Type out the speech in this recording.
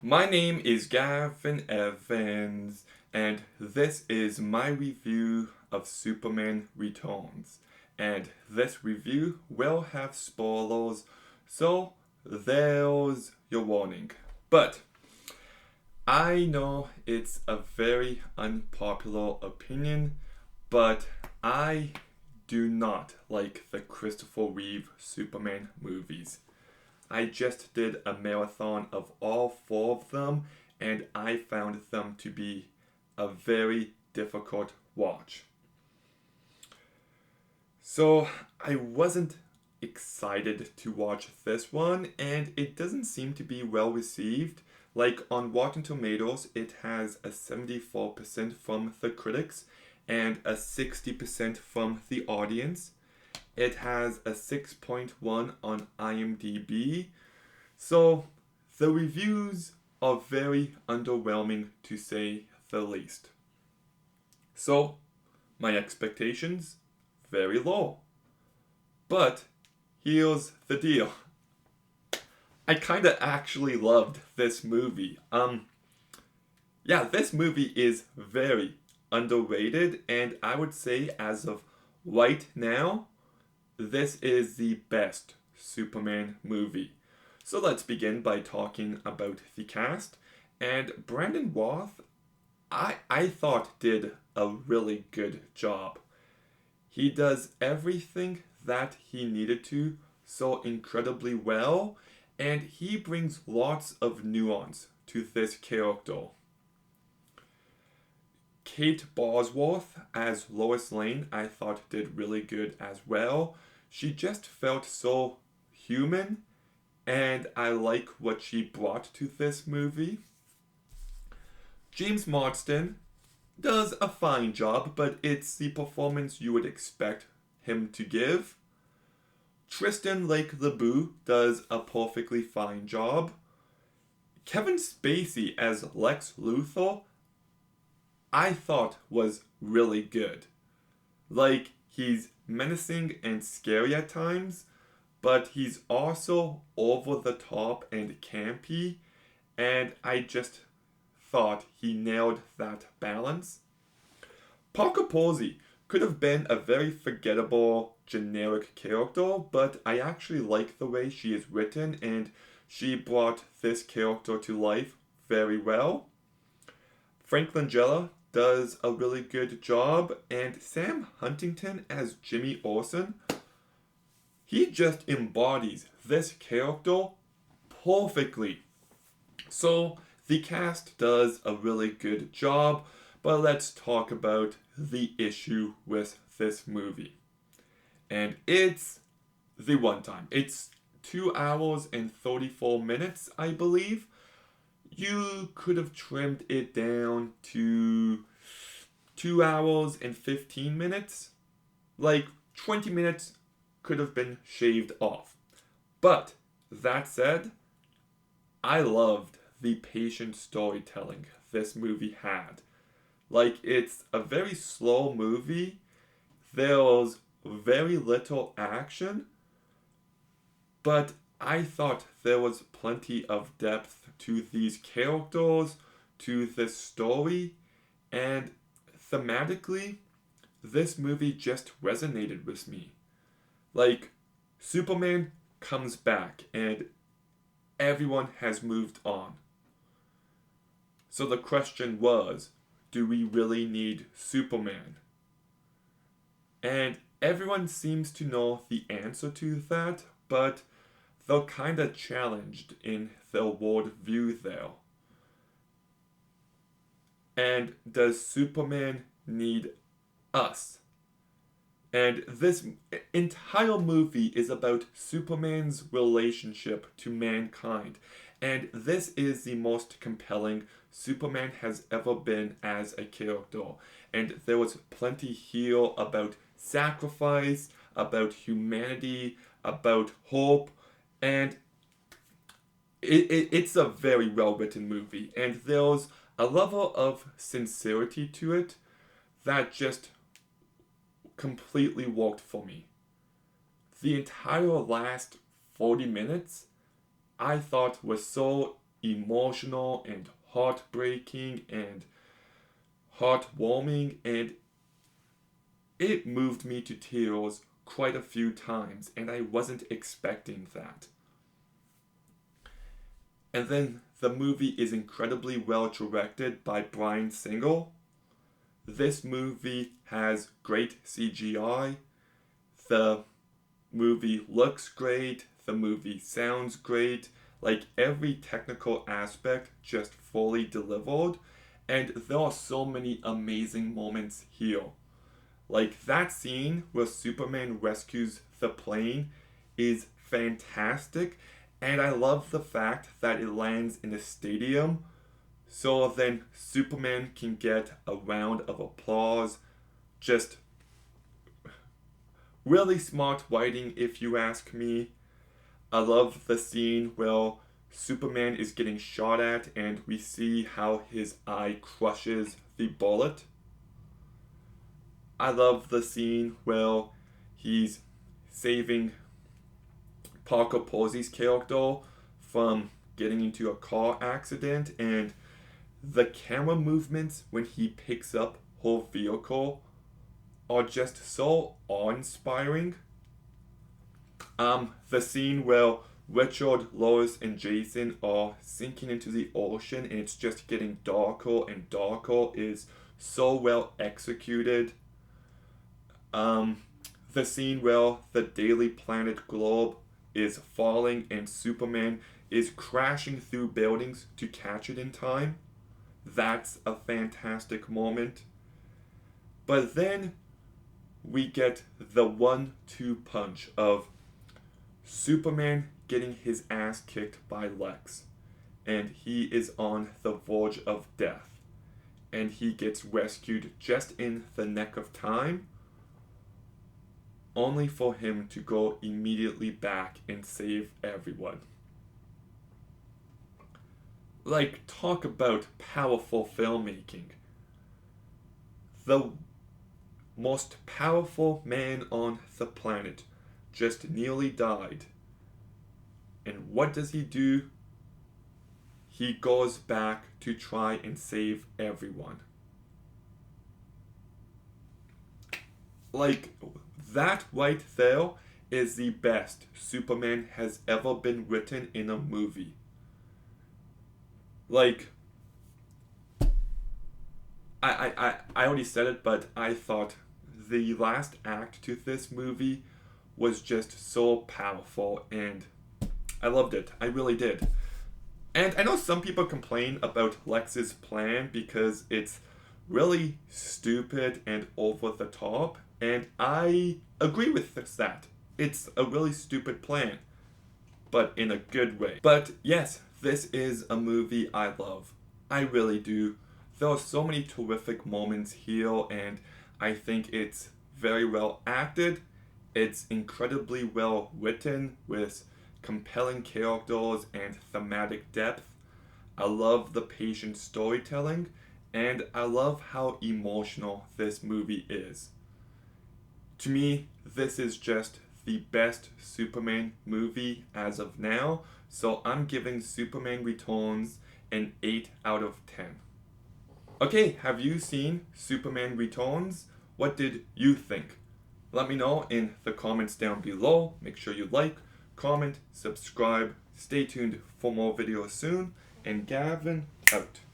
My name is Gavin Evans, and this is my review of Superman Returns. And this review will have spoilers, so there's your warning. But I know it's a very unpopular opinion, but I do not like the Christopher Reeve Superman movies. I just did a marathon of all four of them, and I found them to be a very difficult watch. So I wasn't excited to watch this one, and it doesn't seem to be well received. Like on Rotten Tomatoes, it has a 74% from the critics and a 60% from the audience. It has a 6.1 on IMDb. So the reviews are very underwhelming to say the least. So my expectations very low. But here's the deal. I kind of actually loved this movie. Yeah, this movie is very underrated, and I would say as of right now, this is the best Superman movie. So let's begin by talking about the cast. And Brandon Roth, I thought did a really good job. He does everything that he needed to so incredibly well, and he brings lots of nuance to this character. Kate Bosworth as Lois Lane, I thought did really good as well. She just felt so human, and I like what she brought to this movie. James Marsden does a fine job, but it's the performance you would expect him to give. Tristan Lake LeBoux does a perfectly fine job. Kevin Spacey as Lex Luthor, I thought was really good. Like, he's menacing and scary at times, but he's also over the top and campy, and I just thought he nailed that balance. Parker Posey could have been a very forgettable, generic character, but I actually like the way she is written, and she brought this character to life very well. Frank Langella does a really good job, and Sam Huntington as Jimmy Olsen, he just embodies this character perfectly. So the cast does a really good job, but let's talk about the issue with this movie. And it's the one time. It's 2 hours and 34 minutes, I believe. You could have trimmed it down to 2 hours and 15 minutes. Like 20 minutes could have been shaved off. But that said, I loved the patient storytelling this movie had. Like, it's a very slow movie. There's very little action, but I thought there was plenty of depth to these characters, to this story, and thematically, this movie just resonated with me. Like, Superman comes back and everyone has moved on. So the question was, do we really need Superman? And everyone seems to know the answer to that, but they're kind of challenged in their worldview there. And does Superman need us? And this entire movie is about Superman's relationship to mankind. And this is the most compelling Superman has ever been as a character. And there was plenty here about sacrifice, about humanity, about hope. And it's a very well written movie. And there's a level of sincerity to it that just completely worked for me. The entire last 40 minutes I thought was so emotional and heartbreaking and heartwarming, and it moved me to tears quite a few times, and I wasn't expecting that. And then the movie is incredibly well directed by Bryan Singer. This movie has great CGI. The movie looks great. The movie sounds great. Like every technical aspect just fully delivered. And there are so many amazing moments here. Like that scene where Superman rescues the plane is fantastic. And I love the fact that it lands in a stadium. So then Superman can get a round of applause. Just really smart writing, if you ask me. I love the scene where Superman is getting shot at and we see how his eye crushes the bullet. I love the scene where he's saving Parker Posey's character from getting into a car accident, and the camera movements when he picks up her vehicle are just so awe-inspiring. The scene where Richard, Lois, and Jason are sinking into the ocean and it's just getting darker and darker is so well executed. The scene where the Daily Planet globe is falling and Superman is crashing through buildings to catch it in time. That's a fantastic moment. But then we get the 1-2 punch of Superman getting his ass kicked by Lex, and he is on the verge of death, and he gets rescued just in the nick of time, only for him to go immediately back and save everyone. Like, talk about powerful filmmaking. The most powerful man on the planet just nearly died. And what does he do? He goes back to try and save everyone. Like, that right there is the best Superman has ever been written in a movie. Like, I already said it, but I thought the last act to this movie was just so powerful, and I loved it. I really did. And I know some people complain about Lex's plan because it's really stupid and over the top, and I agree with that. It's a really stupid plan, but in a good way. But yes, this is a movie I love. I really do. There are so many terrific moments here, and I think it's very well acted. It's incredibly well written with compelling characters and thematic depth. I love the patient storytelling, and I love how emotional this movie is. To me, this is just the best Superman movie as of now, so I'm giving Superman Returns an 8 out of 10. Okay, have you seen Superman Returns? What did you think? Let me know in the comments down below. Make sure you like, comment, subscribe. Stay tuned for more videos soon. And Gavin out.